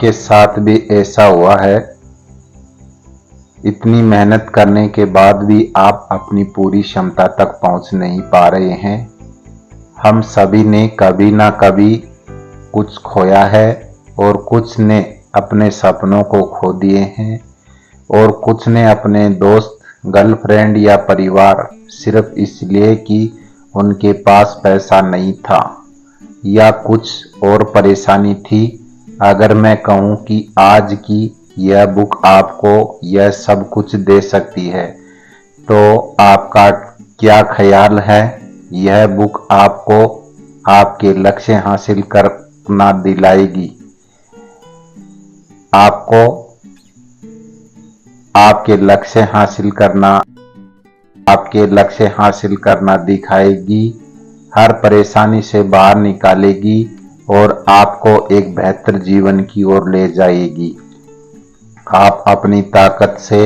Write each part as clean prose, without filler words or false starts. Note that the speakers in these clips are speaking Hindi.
आपके साथ भी ऐसा हुआ है? इतनी मेहनत करने के बाद भी आप अपनी पूरी क्षमता तक पहुंच नहीं पा रहे हैं। हम सभी ने कभी ना कभी कुछ खोया है और कुछ ने अपने सपनों को खो दिए हैं और कुछ ने अपने दोस्त, गर्लफ्रेंड या परिवार सिर्फ इसलिए कि उनके पास पैसा नहीं था या कुछ और परेशानी थी। अगर मैं कहूँ कि आज की यह बुक आपको यह सब कुछ दे सकती है, तो आपका क्या ख्याल है? यह बुक आपको आपके लक्ष्य हासिल करना दिलाएगी, आपको आपके लक्ष्य हासिल करना दिखाएगी, हर परेशानी से बाहर निकालेगी और आपको एक बेहतर जीवन की ओर ले जाएगी। आप अपनी ताकत से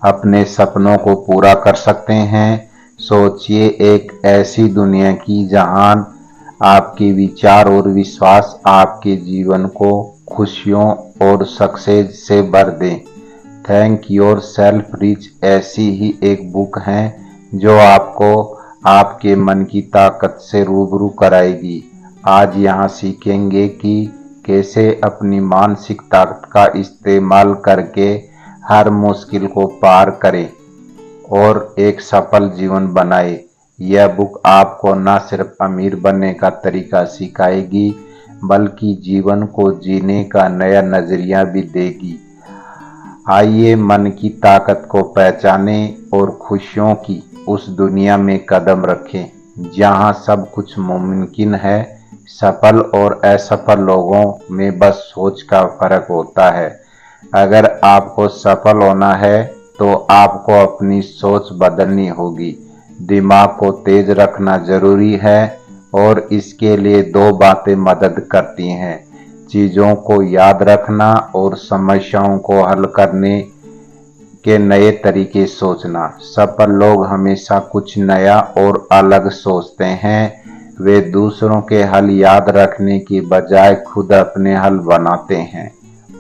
अपने सपनों को पूरा कर सकते हैं। सोचिए एक ऐसी दुनिया की जहां आपके विचार और विश्वास आपके जीवन को खुशियों और सक्सेस से भर दें। थैंक योर सेल्फ रिच ऐसी ही एक बुक है जो आपको आपके मन की ताकत से रूबरू कराएगी। आज यहाँ सीखेंगे कि कैसे अपनी मानसिक ताकत का इस्तेमाल करके हर मुश्किल को पार करें और एक सफल जीवन बनाए। यह बुक आपको न सिर्फ अमीर बनने का तरीका सिखाएगी, बल्कि जीवन को जीने का नया नजरिया भी देगी। आइए मन की ताकत को पहचाने और खुशियों की उस दुनिया में कदम रखें जहां सब कुछ मुमकिन है। सफल और असफल लोगों में बस सोच का फर्क होता है। अगर आपको सफल होना है तो आपको अपनी सोच बदलनी होगी। दिमाग को तेज रखना जरूरी है और इसके लिए दो बातें मदद करती हैं: चीजों को याद रखना और समस्याओं को हल करने के नए तरीके सोचना। सफल लोग हमेशा कुछ नया और अलग सोचते हैं। वे दूसरों के हल याद रखने के बजाय खुद अपने हल बनाते हैं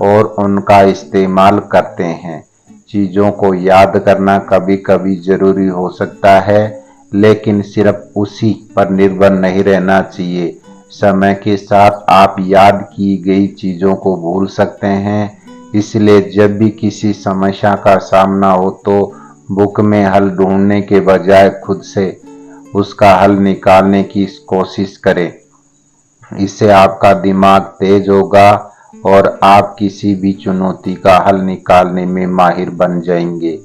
और उनका इस्तेमाल करते हैं। चीजों को याद करना कभी कभी जरूरी हो सकता है, लेकिन सिर्फ उसी पर निर्भर नहीं रहना चाहिए। समय के साथ आप याद की गई चीजों को भूल सकते हैं। इसलिए जब भी किसी समस्या का सामना हो तो बुक में हल ढूंढने के बजाय खुद से उसका हल निकालने की कोशिश करें। इससे आपका दिमाग तेज होगा और आप किसी भी चुनौती का हल निकालने में माहिर बन जाएंगे।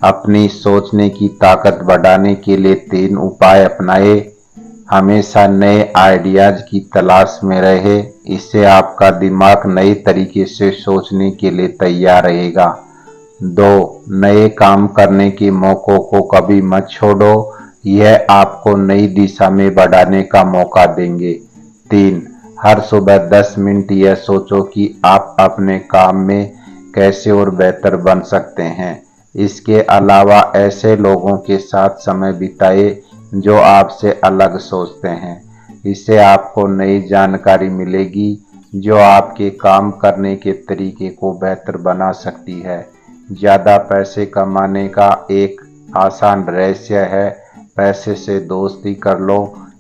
अपनी सोचने की ताकत बढ़ाने के लिए 3 उपाय अपनाएं। हमेशा नए आइडियाज की तलाश में रहे। इससे आपका दिमाग नए तरीके से सोचने के लिए तैयार रहेगा। 2, नए काम करने के मौकों को कभी मत छोड़ो, यह आपको नई दिशा में बढ़ाने का मौका देंगे। 3, हर सुबह 10 मिनट यह सोचो कि आप अपने काम में कैसे और बेहतर बन सकते हैं। इसके अलावा ऐसे लोगों के साथ समय बिताए जो आपसे अलग सोचते हैं। इससे आपको नई जानकारी मिलेगी जो आपके काम करने के तरीके को बेहतर बना सकती है। ज़्यादा पैसे कमाने का एक आसान रहस्य है: पैसे से दोस्ती कर लो।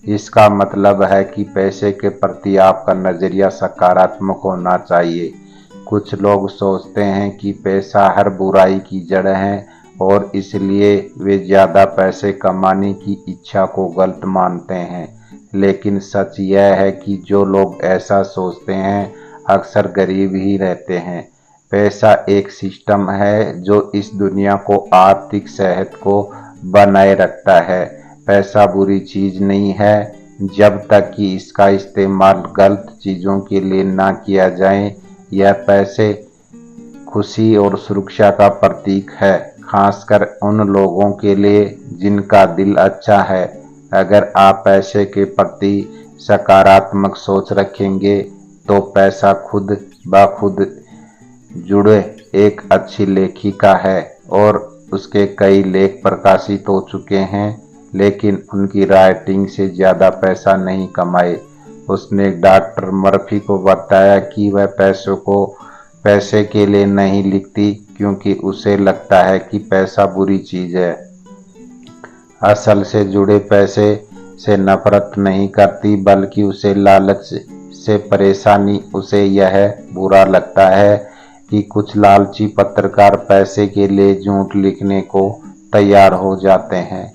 इसका मतलब है कि पैसे के प्रति आपका नज़रिया सकारात्मक होना चाहिए। कुछ लोग सोचते हैं कि पैसा हर बुराई की जड़ है और इसलिए वे ज़्यादा पैसे कमाने की इच्छा को गलत मानते हैं। लेकिन सच यह है कि जो लोग ऐसा सोचते हैं अक्सर गरीब ही रहते हैं। पैसा एक सिस्टम है जो इस दुनिया को आर्थिक सेहत को बनाए रखता है। पैसा बुरी चीज़ नहीं है जब तक कि इसका इस्तेमाल गलत चीज़ों के लिए ना किया जाए। यह पैसे खुशी और सुरक्षा का प्रतीक है, खासकर उन लोगों के लिए जिनका दिल अच्छा है। अगर आप पैसे के प्रति सकारात्मक सोच रखेंगे तो पैसा खुद ब खुद जुड़े एक अच्छी लेखिका है और उसके कई लेख प्रकाशित हो चुके हैं, लेकिन उनकी राइटिंग से ज़्यादा पैसा नहीं कमाए। उसने डॉक्टर मर्फी को बताया कि वह पैसे के लिए नहीं लिखती, क्योंकि उसे लगता है कि पैसा बुरी चीज है। असल से जुड़े पैसे से नफरत नहीं करती, बल्कि उसे लालच से परेशानी। उसे यह बुरा लगता है कि कुछ लालची पत्रकार पैसे के लिए झूठ लिखने को तैयार हो जाते हैं।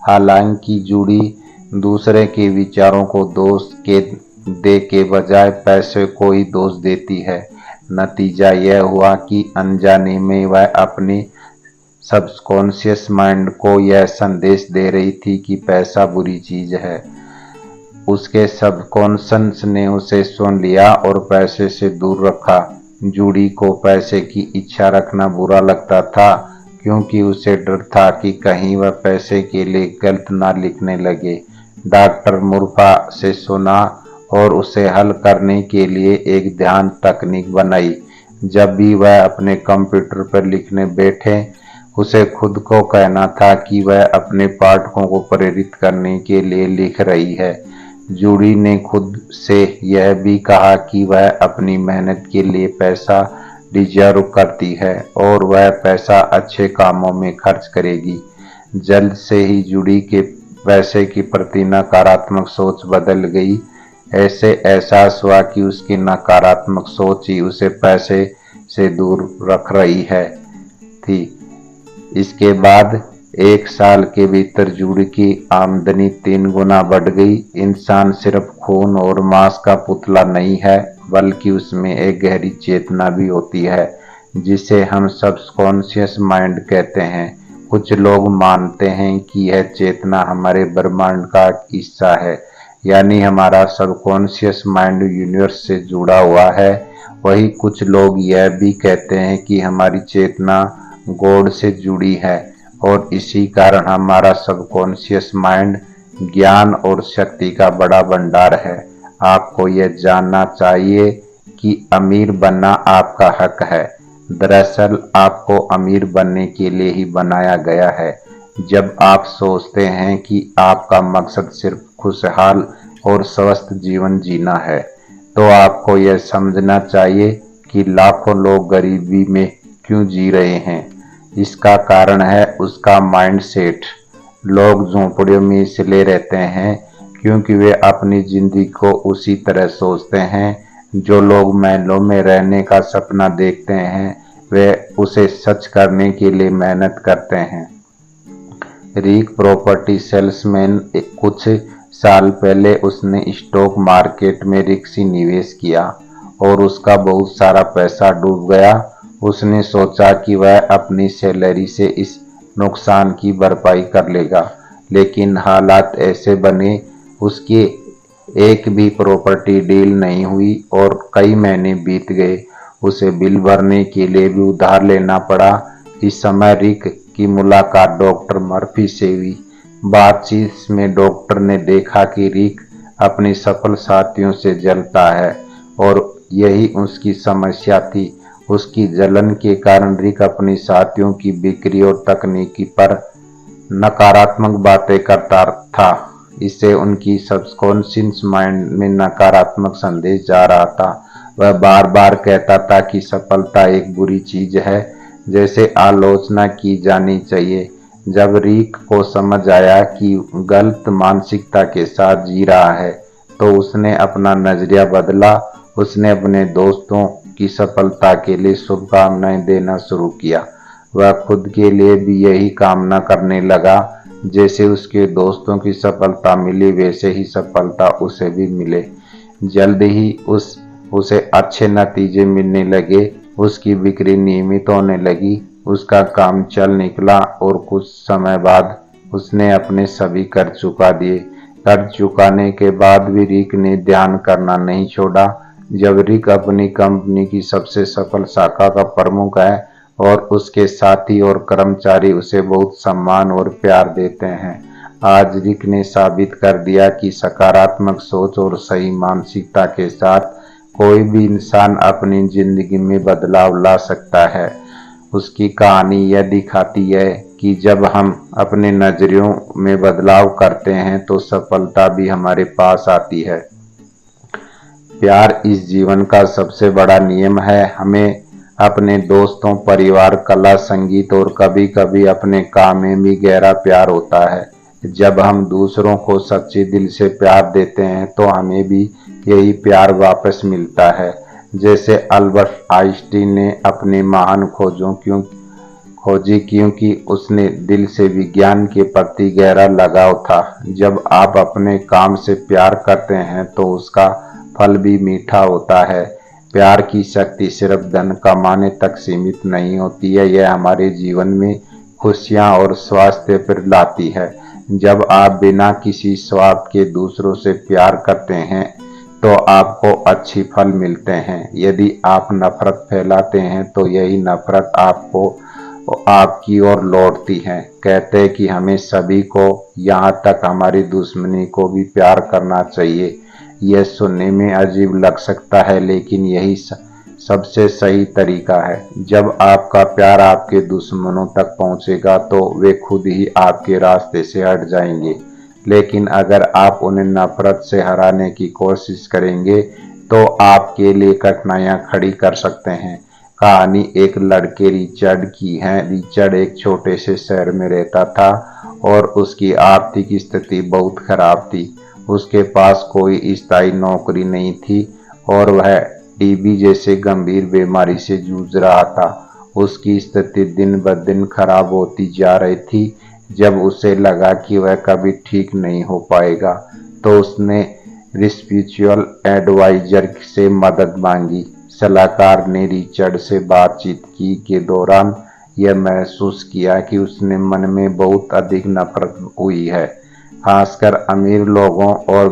हालांकि जूडी दूसरे के विचारों को दोष दे के बजाय पैसे को ही दोष देती है। नतीजा यह हुआ कि अनजाने में वह अपनी सबकॉन्शियस माइंड को यह संदेश दे रही थी कि पैसा बुरी चीज है। उसके सबकॉन्शियस ने उसे सुन लिया और पैसे से दूर रखा। जूडी को पैसे की इच्छा रखना बुरा लगता था, क्योंकि उसे डर था कि कहीं वह पैसे के लिए गलत ना लिखने लगे। डॉक्टर मुर्फा से सुना और उसे हल करने के लिए एक ध्यान तकनीक बनाई। जब भी वह अपने कंप्यूटर पर लिखने बैठे, उसे खुद को कहना था कि वह अपने पाठकों को प्रेरित करने के लिए लिख रही है। जूडी ने खुद से यह भी कहा कि वह अपनी मेहनत के लिए पैसा डिजर्व करती है और वह पैसा अच्छे कामों में खर्च करेगी। जल्द से ही जूडी के पैसे के प्रति नकारात्मक सोच बदल गई। ऐसे एहसास हुआ कि उसकी नकारात्मक सोच ही उसे पैसे से दूर रख रही थी। इसके बाद 1 साल के भीतर जूडी की आमदनी 3 गुना बढ़ गई। इंसान सिर्फ खून और मांस का पुतला नहीं है, बल्कि उसमें एक गहरी चेतना भी होती है, जिसे हम सबकॉन्शियस माइंड कहते हैं। कुछ लोग मानते हैं कि यह चेतना हमारे ब्रह्मांड का हिस्सा है, यानी हमारा सबकॉन्शियस माइंड यूनिवर्स से जुड़ा हुआ है। वही कुछ लोग यह भी कहते हैं कि हमारी चेतना गॉड से जुड़ी है और इसी कारण हमारा सबकॉन्शियस माइंड ज्ञान और शक्ति का बड़ा भंडार है। आपको यह जानना चाहिए कि अमीर बनना आपका हक है। दरअसल आपको अमीर बनने के लिए ही बनाया गया है। जब आप सोचते हैं कि आपका मकसद सिर्फ खुशहाल और स्वस्थ जीवन जीना है, तो आपको यह समझना चाहिए कि लाखों लोग गरीबी में क्यों जी रहे हैं। इसका कारण है उसका माइंडसेट। लोग झोंपड़ियों में इसलिए रहते हैं क्योंकि वे अपनी जिंदगी को उसी तरह सोचते हैं। जो लोग महलों में रहने का सपना देखते हैं, वे उसे सच करने के लिए मेहनत करते हैं। रिक प्रॉपर्टी सेल्समैन कुछ साल पहले उसने स्टॉक मार्केट में रिस्की निवेश किया और उसका बहुत सारा पैसा डूब गया। उसने सोचा कि वह अपनी सैलरी से इस नुकसान की भरपाई कर लेगा, लेकिन हालात ऐसे बने उसकी एक भी प्रॉपर्टी डील नहीं हुई और कई महीने बीत गए। उसे बिल भरने के लिए भी उधार लेना पड़ा। इस समय रिक की मुलाकात डॉक्टर मर्फी से हुई। बातचीत में डॉक्टर ने देखा कि रिक अपने सफल साथियों से जलता है और यही उसकी समस्या थी। उसकी जलन के कारण रिक अपने साथियों की बिक्री और तकनीकी पर नकारात्मक बातें करता था। इससे उनकी सबकॉन्शियस माइंड में नकारात्मक संदेश जा रहा था। वह बार बार कहता था कि सफलता एक बुरी चीज है, जैसे आलोचना की जानी चाहिए। जब रिक को समझ आया कि गलत मानसिकता के साथ जी रहा है, तो उसने अपना नजरिया बदला। उसने अपने दोस्तों की सफलता के लिए शुभकामनाएं देना शुरू किया। वह खुद के लिए भी यही कामना करने लगा। जैसे उसके दोस्तों की सफलता मिली, वैसे ही सफलता उसे भी मिले। जल्द ही उसे अच्छे नतीजे मिलने लगे। उसकी बिक्री नियमित होने लगी, उसका काम चल निकला और कुछ समय बाद उसने अपने सभी कर्ज चुका दिए। कर्ज चुकाने के बाद भी रिक ने ध्यान करना नहीं छोड़ा। जब रिक अपनी कंपनी की सबसे सफल शाखा का प्रमुख है और उसके साथी और कर्मचारी उसे बहुत सम्मान और प्यार देते हैं। आज रिक ने साबित कर दिया कि सकारात्मक सोच और सही मानसिकता के साथ कोई भी इंसान अपनी जिंदगी में बदलाव ला सकता है। उसकी कहानी यह दिखाती है कि जब हम अपने नजरियों में बदलाव करते हैं, तो सफलता भी हमारे पास आती है। प्यार इस जीवन का सबसे बड़ा नियम है। हमें अपने दोस्तों, परिवार, कला, संगीत और कभी कभी अपने काम में भी गहरा प्यार होता है। जब हम दूसरों को सच्चे दिल से प्यार देते हैं तो हमें भी यही प्यार वापस मिलता है। जैसे अल्बर्ट आइंस्टीन ने अपनी महान खोजी क्योंकि उसने दिल से विज्ञान के प्रति गहरा लगाव था। जब आप अपने काम से प्यार करते हैं तो उसका फल भी मीठा होता है। प्यार की शक्ति सिर्फ धन कमाने तक सीमित नहीं होती है, यह हमारे जीवन में खुशियां और स्वास्थ्य पर लाती है। जब आप बिना किसी स्वार्थ के दूसरों से प्यार करते हैं तो आपको अच्छी फल मिलते हैं। यदि आप नफरत फैलाते हैं तो यही नफरत आपकी ओर लौटती है। कहते हैं कि हमें सभी को, यहाँ तक हमारी दुश्मनी को भी प्यार करना चाहिए। यह सुनने में अजीब लग सकता है, लेकिन यही सबसे सही तरीका है। जब आपका प्यार आपके दुश्मनों तक पहुंचेगा तो वे खुद ही आपके रास्ते से हट जाएंगे। लेकिन अगर आप उन्हें नफरत से हराने की कोशिश करेंगे तो आपके लिए कठिनाइयां खड़ी कर सकते हैं। कहानी एक लड़के रिचर्ड की है। रिचर्ड एक छोटे से शहर में रहता था और उसकी आर्थिक स्थिति बहुत खराब थी। उसके पास कोई स्थायी नौकरी नहीं थी और वह टीबी जैसे गंभीर बीमारी से जूझ रहा था। उसकी स्थिति दिन ब दिन खराब होती जा रही थी। जब उसे लगा कि वह कभी ठीक नहीं हो पाएगा तो उसने स्पिरिचुअल एडवाइजर से मदद मांगी। सलाहकार ने रिचर्ड से बातचीत की के दौरान यह महसूस किया कि उसने मन में बहुत अधिक नफरत हुई है, खासकर अमीर लोगों और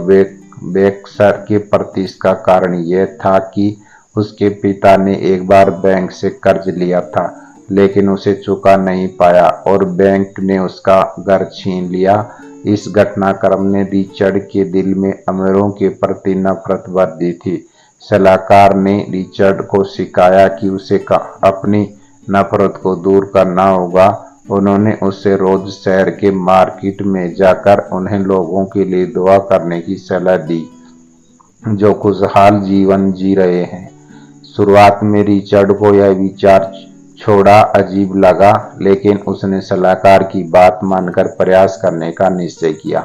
बेकसर के प्रति। इसका कारण यह था कि उसके पिता ने एक बार बैंक से कर्ज लिया था, लेकिन उसे चुका नहीं पाया और बैंक ने उसका घर छीन लिया। इस घटनाक्रम ने रिचर्ड के दिल में अमीरों के प्रति नफरत भर दी थी। सलाहकार ने रिचर्ड को सिखाया कि उसे अपनी नफरत को दूर करना होगा। उन्होंने उसे रोज शहर के मार्केट में जाकर उन्हें लोगों के लिए दुआ करने की सलाह दी जो खुशहाल जीवन जी रहे हैं। शुरुआत में रिचर्ड को यह विचार छोड़ा अजीब लगा, लेकिन उसने सलाहकार की बात मानकर प्रयास करने का निश्चय किया।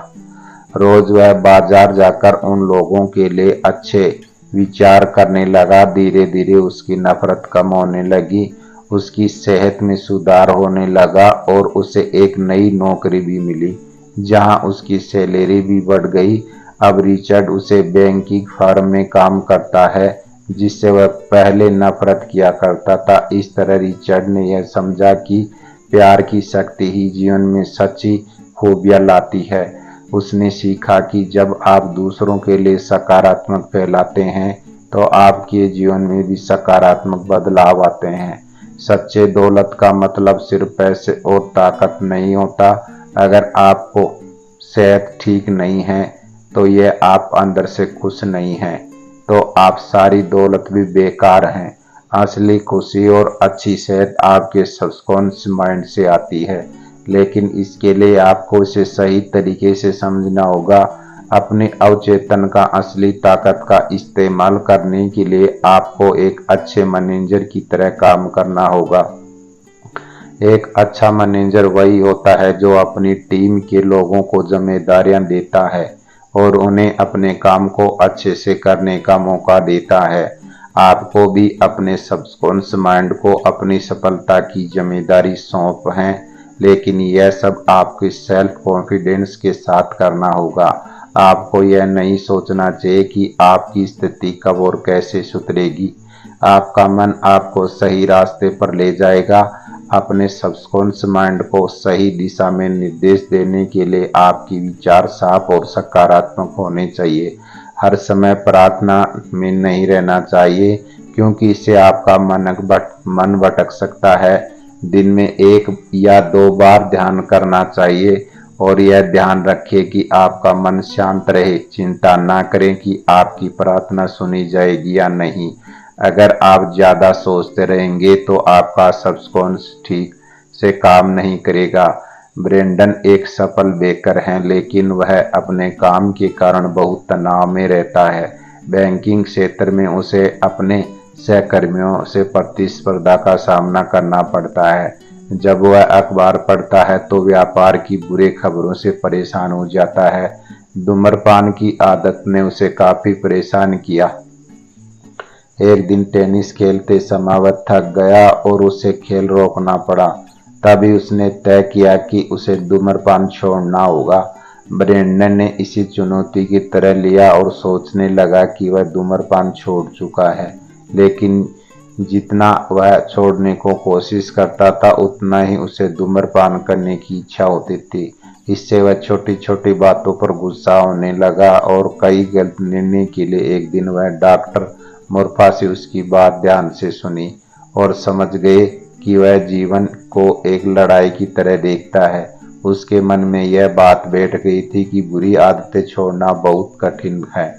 रोज वह बाजार जाकर उन लोगों के लिए अच्छे विचार करने लगा। धीरे धीरे उसकी नफरत कम होने लगी, उसकी सेहत में सुधार होने लगा और उसे एक नई नौकरी भी मिली जहां उसकी सैलरी भी बढ़ गई। अब रिचर्ड उसे बैंकिंग फर्म में काम करता है जिससे वह पहले नफरत किया करता था। इस तरह रिचर्ड ने यह समझा कि प्यार की शक्ति ही जीवन में सच्ची खूबियां लाती है। उसने सीखा कि जब आप दूसरों के लिए सकारात्मक फैलाते हैं तो आपके जीवन में भी सकारात्मक बदलाव आते हैं। सच्चे दौलत का मतलब सिर्फ पैसे और ताकत नहीं होता। अगर आपको सेहत ठीक नहीं है तो यह आप अंदर से खुश नहीं हैं, तो आप सारी दौलत भी बेकार हैं। असली खुशी और अच्छी सेहत आपके सबकॉन्शियस माइंड से आती है, लेकिन इसके लिए आपको इसे सही तरीके से समझना होगा। अपने अवचेतन का असली ताकत का इस्तेमाल करने के लिए आपको एक अच्छे मैनेजर की तरह काम करना होगा। एक अच्छा मैनेजर वही होता है जो अपनी टीम के लोगों को जिम्मेदारियां देता है और उन्हें अपने काम को अच्छे से करने का मौका देता है। आपको भी अपने सबकॉन्शियस माइंड को अपनी सफलता की जिम्मेदारी सौंप है, लेकिन यह सब आपके सेल्फ कॉन्फिडेंस के साथ करना होगा। आपको यह नहीं सोचना चाहिए कि आपकी स्थिति कब और कैसे सुधरेगी। आपका मन आपको सही रास्ते पर ले जाएगा। अपने सबकॉन्शियस माइंड को सही दिशा में निर्देश देने के लिए आपकी विचार साफ और सकारात्मक होने चाहिए। हर समय प्रार्थना में नहीं रहना चाहिए, क्योंकि इससे आपका मन भटक सकता है। दिन में 1 या 2 बार ध्यान करना चाहिए और यह ध्यान रखें कि आपका मन शांत रहे। चिंता ना करें कि आपकी प्रार्थना सुनी जाएगी या नहीं। अगर आप ज्यादा सोचते रहेंगे तो आपका सबकॉन्शियस ठीक से काम नहीं करेगा। ब्रेंडन एक सफल बेकर हैं, लेकिन वह अपने काम के कारण बहुत तनाव में रहता है। बैंकिंग क्षेत्र में उसे अपने सहकर्मियों से प्रतिस्पर्धा का सामना करना पड़ता है। जब वह अखबार पढ़ता है तो व्यापार की बुरी खबरों से परेशान हो जाता है। धूम्रपान की आदत ने उसे काफी परेशान किया। एक दिन टेनिस खेलते समय वह थक गया और उसे खेल रोकना पड़ा। तभी उसने तय किया कि उसे धूम्रपान छोड़ना होगा। ब्रेंडन ने इसी चुनौती की तरह लिया और सोचने लगा कि वह धूम्रपान छोड़ चुका है, लेकिन जितना वह छोड़ने को कोशिश करता था उतना ही उसे धूम्रपान करने की इच्छा होती थी। इससे वह छोटी छोटी बातों पर गुस्सा होने लगा और कई गलत निर्णय के लिए एक दिन वह डॉक्टर मुर्फा से उसकी बात ध्यान से सुनी और समझ गए कि वह जीवन को एक लड़ाई की तरह देखता है। उसके मन में यह बात बैठ गई थी कि बुरी आदतें छोड़ना बहुत कठिन है।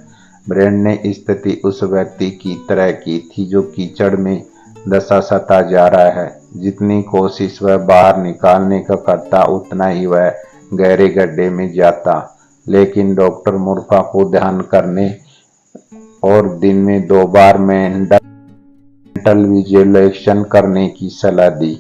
ब्रेंड ने स्थिति उस व्यक्ति की तरह की थी जो कीचड़ में दशा सता जा रहा है। जितनी कोशिश वह बाहर निकालने का करता उतना ही वह गहरे गड्ढे में जाता। लेकिन डॉक्टर मुर्फा को ध्यान करने और दिन में 2 बार मेंटल विजुअलाइजेशन करने की सलाह दी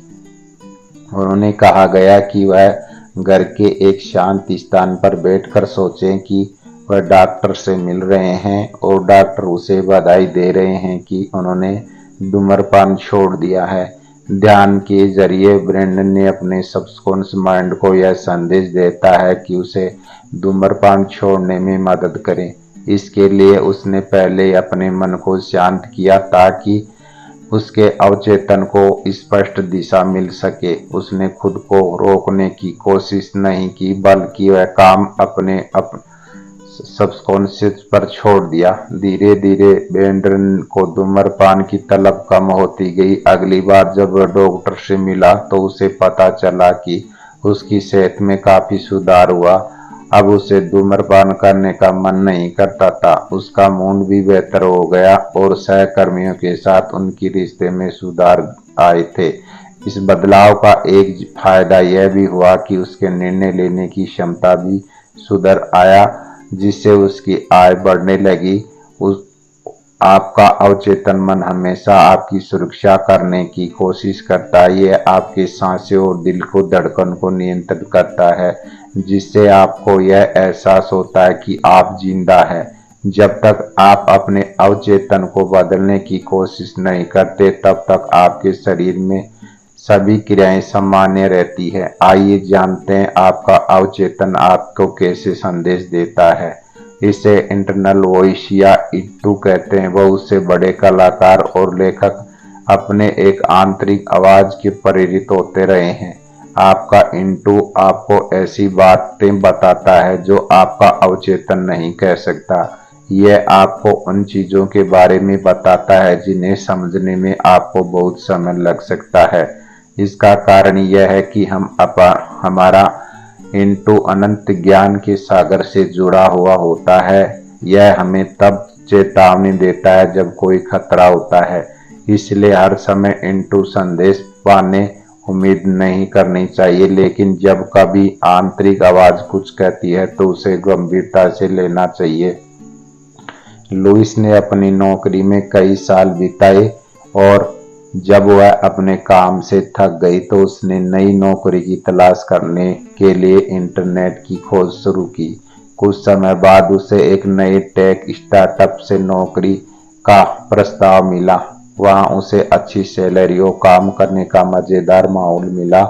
और उन्हें कहा गया कि वह घर के एक शांत स्थान पर बैठकर सोचें कि वह डॉक्टर से मिल रहे हैं और डॉक्टर उसे बधाई दे रहे हैं कि उन्होंने धूम्रपान छोड़ दिया है। ध्यान के जरिए ब्रेंडन ने अपने सबकॉन्शियस माइंड को यह संदेश देता है कि उसे धूम्रपान छोड़ने में मदद करें। इसके लिए उसने पहले अपने मन को शांत किया ताकि उसके अवचेतन को स्पष्ट दिशा मिल सके। उसने खुद को रोकने की कोशिश नहीं की, बल्कि वह काम अपने सबकॉन्शियस पर छोड़ दिया। धीरे धीरे ब्रेंडन को धूम्रपान की तलब कम होती गई। अगली बार जब वह डॉक्टर से मिला तो उसे पता चला कि उसकी सेहत में काफी सुधार हुआ। अब उसे धूम्रपान करने का मन नहीं करता था। उसका मूड भी बेहतर हो गया और सहकर्मियों के साथ उनके रिश्ते में सुधार आए थे। इस बदलाव का एक फायदा यह भी हुआ कि उसके निर्णय लेने की क्षमता भी सुधर आया, जिससे उसकी आय बढ़ने लगी। आपका अवचेतन मन हमेशा आपकी सुरक्षा करने की कोशिश करता है। यह आपके सांसें और दिल को धड़कन को नियंत्रित करता है, जिससे आपको यह एहसास होता है कि आप जिंदा हैं। जब तक आप अपने अवचेतन को बदलने की कोशिश नहीं करते, तब तक आपके शरीर में सभी क्रियाएं सामान्य रहती है। आइए जानते हैं आपका अवचेतन आपको कैसे संदेश देता है। इसे इंटरनल वॉइस या ईटू कहते हैं। बहुत से बड़े कलाकार और लेखक अपने एक आंतरिक आवाज के प्रेरित होते रहे हैं। आपका इंटू आपको ऐसी बातें बताता है जो आपका अवचेतन नहीं कह सकता। यह आपको उन चीजों के बारे में बताता है जिन्हें समझने में आपको बहुत समय लग सकता है। इसका कारण यह है कि हमारा इंटू अनंत ज्ञान के सागर से जुड़ा हुआ होता है। यह हमें तब चेतावनी देता है जब कोई खतरा होता है। इसलिए हर समय इंटू संदेश पाने उम्मीद नहीं करनी चाहिए, लेकिन जब कभी आंतरिक आवाज कुछ कहती है तो उसे गंभीरता से लेना चाहिए। लुइस ने अपनी नौकरी में कई साल बिताए और जब वह अपने काम से थक गई तो उसने नई नौकरी की तलाश करने के लिए इंटरनेट की खोज शुरू की। कुछ समय बाद उसे एक नए टेक स्टार्टअप से नौकरी का प्रस्ताव मिला। वहां उसे अच्छी सैलरी और काम करने का मजेदार माहौल मिला,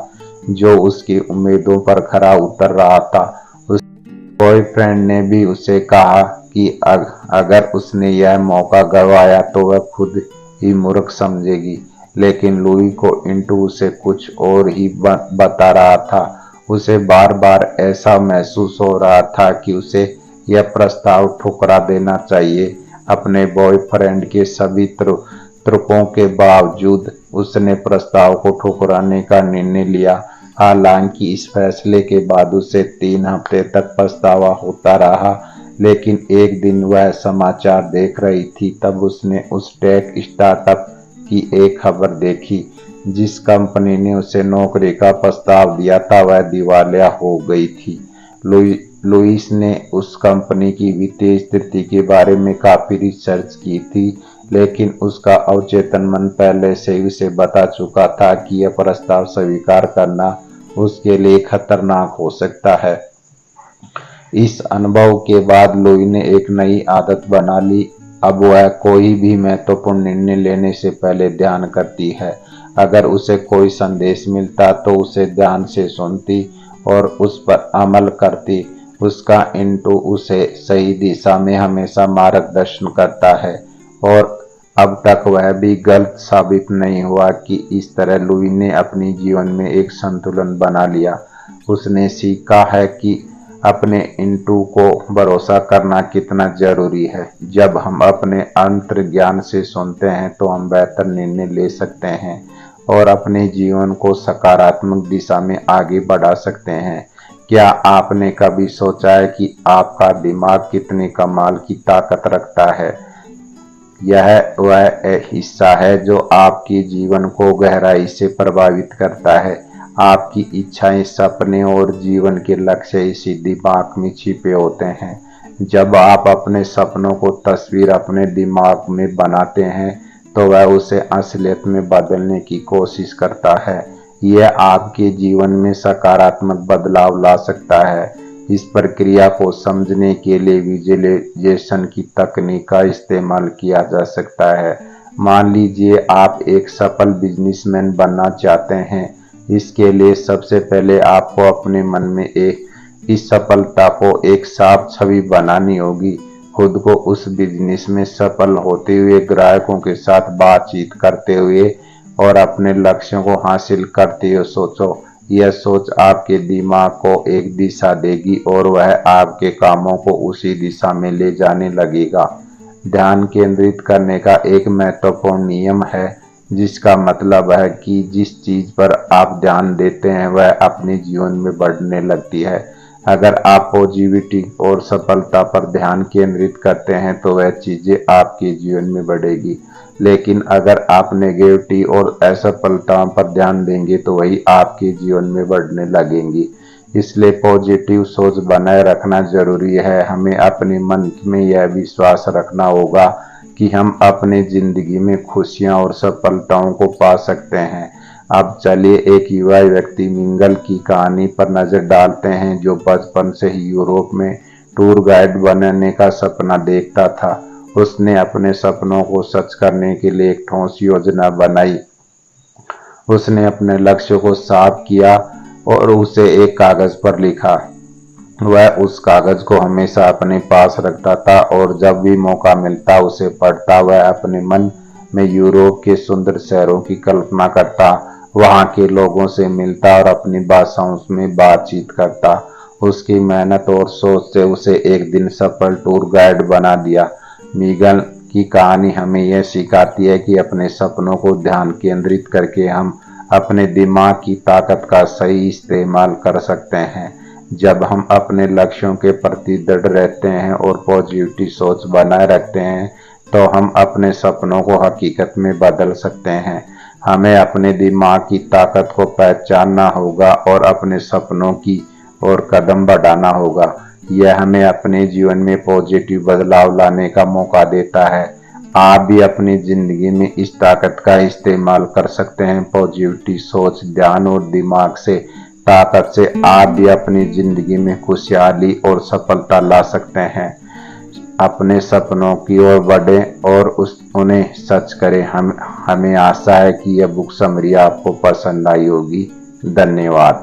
जो उसकी उम्मीदों पर खरा उतर रहा था। उसके बॉयफ्रेंड ने भी उसे कहा कि अगर उसने यह मौका गंवाया तो वह खुद ही मूर्ख समझेगी, लेकिन लुई को इंटू उसे कुछ और ही बता रहा था। उसे बार बार ऐसा महसूस हो रहा था कि उसे यह प्रस्ताव ठुकरा देना चाहिए। अपने बॉयफ्रेंड के सभी तर्कों के बावजूद उसने प्रस्ताव को ठुकराने का निर्णय लिया। हालांकि इस फैसले के बाद उसे 3 हफ्ते तक पछतावा होता रहा, लेकिन एक दिन वह समाचार देख रही थी तब उसने उस टेक स्टार्टअप की एक खबर देखी। जिस कंपनी ने उसे नौकरी का प्रस्ताव दिया था वह दिवालिया हो गई थी। लुई लुइस ने उस कंपनी की वित्तीय स्थिति के बारे में काफी रिसर्च की थी, लेकिन उसका अवचेतन मन पहले से ही उसे बता चुका था कि यह प्रस्ताव स्वीकार करना उसके लिए खतरनाक हो सकता है। इस अनुभव के बाद लुई ने एक नई आदत बना ली। अब वह कोई भी महत्वपूर्ण निर्णय लेने से पहले ध्यान करती है। अगर उसे कोई संदेश मिलता तो उसे ध्यान से सुनती और उस पर अमल करती। उसका इंटू उसे सही दिशा में हमेशा मार्गदर्शन करता है और अब तक वह भी गलत साबित नहीं हुआ कि इस तरह लुई ने अपने जीवन में एक संतुलन बना लिया। उसने सीखा है कि अपने इंटू को भरोसा करना कितना जरूरी है। जब हम अपने अंतर्ज्ञान से सुनते हैं तो हम बेहतर निर्णय ले सकते हैं और अपने जीवन को सकारात्मक दिशा में आगे बढ़ा सकते हैं। क्या आपने कभी सोचा है कि आपका दिमाग कितने कमाल की ताकत रखता है? यह वह हिस्सा है जो आपके जीवन को गहराई से प्रभावित करता है। आपकी इच्छाएं, सपने और जीवन के लक्ष्य इसी दिमाग में छिपे होते हैं। जब आप अपने सपनों को तस्वीर अपने दिमाग में बनाते हैं तो वह उसे असलियत में बदलने की कोशिश करता है। यह आपके जीवन में सकारात्मक बदलाव ला सकता है। इस प्रक्रिया को समझने के लिए विजुअलाइजेशन की तकनीक का इस्तेमाल किया जा सकता है। मान लीजिए आप एक सफल बिजनेसमैन बनना चाहते हैं। इसके लिए सबसे पहले आपको अपने मन में इस सफलता को एक साफ छवि बनानी होगी। खुद को उस बिजनेस में सफल होते हुए, ग्राहकों के साथ बातचीत करते हुए और अपने लक्ष्यों को हासिल करते हुए सोचो। यह सोच आपके दिमाग को एक दिशा देगी और वह आपके कामों को उसी दिशा में ले जाने लगेगा। ध्यान केंद्रित करने का एक महत्वपूर्ण नियम है, जिसका मतलब है कि जिस चीज पर आप ध्यान देते हैं वह अपने जीवन में बढ़ने लगती है। अगर आप पॉजिटिविटी और सफलता पर ध्यान केंद्रित करते हैं तो वह चीजें आपके जीवन में बढ़ेगी, लेकिन अगर आप नेगेटिविटी और असफलताओं पर ध्यान देंगे तो वही आपके जीवन में बढ़ने लगेंगी। इसलिए पॉजिटिव सोच बनाए रखना जरूरी है। हमें अपने मन में यह विश्वास रखना होगा कि हम अपने जिंदगी में खुशियां और सफलताओं को पा सकते हैं। अब चलिए एक युवा व्यक्ति मिंगल की कहानी पर नजर डालते हैं, जो बचपन से ही यूरोप में टूर गाइड बनने का सपना देखता था। उसने अपने सपनों को सच करने के लिए एक ठोस योजना बनाई। उसने अपने लक्ष्य को साफ किया और उसे एक कागज पर लिखा। वह उस कागज को हमेशा अपने पास रखता था और जब भी मौका मिलता उसे पढ़ता। वह अपने मन में यूरोप के सुंदर शहरों की कल्पना करता, वहां के लोगों से मिलता और अपनी भाषाओं में बातचीत करता। उसकी मेहनत और सोच से उसे एक दिन सफल टूर गाइड बना दिया। मिंगल की कहानी हमें यह सिखाती है कि अपने सपनों को ध्यान केंद्रित करके हम अपने दिमाग की ताकत का सही इस्तेमाल कर सकते हैं। जब हम अपने लक्ष्यों के प्रति दृढ़ रहते हैं और पॉजिटिव सोच बनाए रखते हैं तो हम अपने सपनों को हकीकत में बदल सकते हैं। हमें अपने दिमाग की ताकत को पहचानना होगा और अपने सपनों की ओर कदम बढ़ाना होगा। यह हमें अपने जीवन में पॉजिटिव बदलाव लाने का मौका देता है। आप भी अपनी जिंदगी में इस ताकत का इस्तेमाल कर सकते हैं। पॉजिटिव सोच, ध्यान और दिमाग से ताकत से आप भी अपनी जिंदगी में खुशहाली और सफलता ला सकते हैं। अपने सपनों की ओर बढ़ें और उन्हें सच करें। हमें आशा है कि यह बुक समरी आपको पसंद आई होगी। धन्यवाद।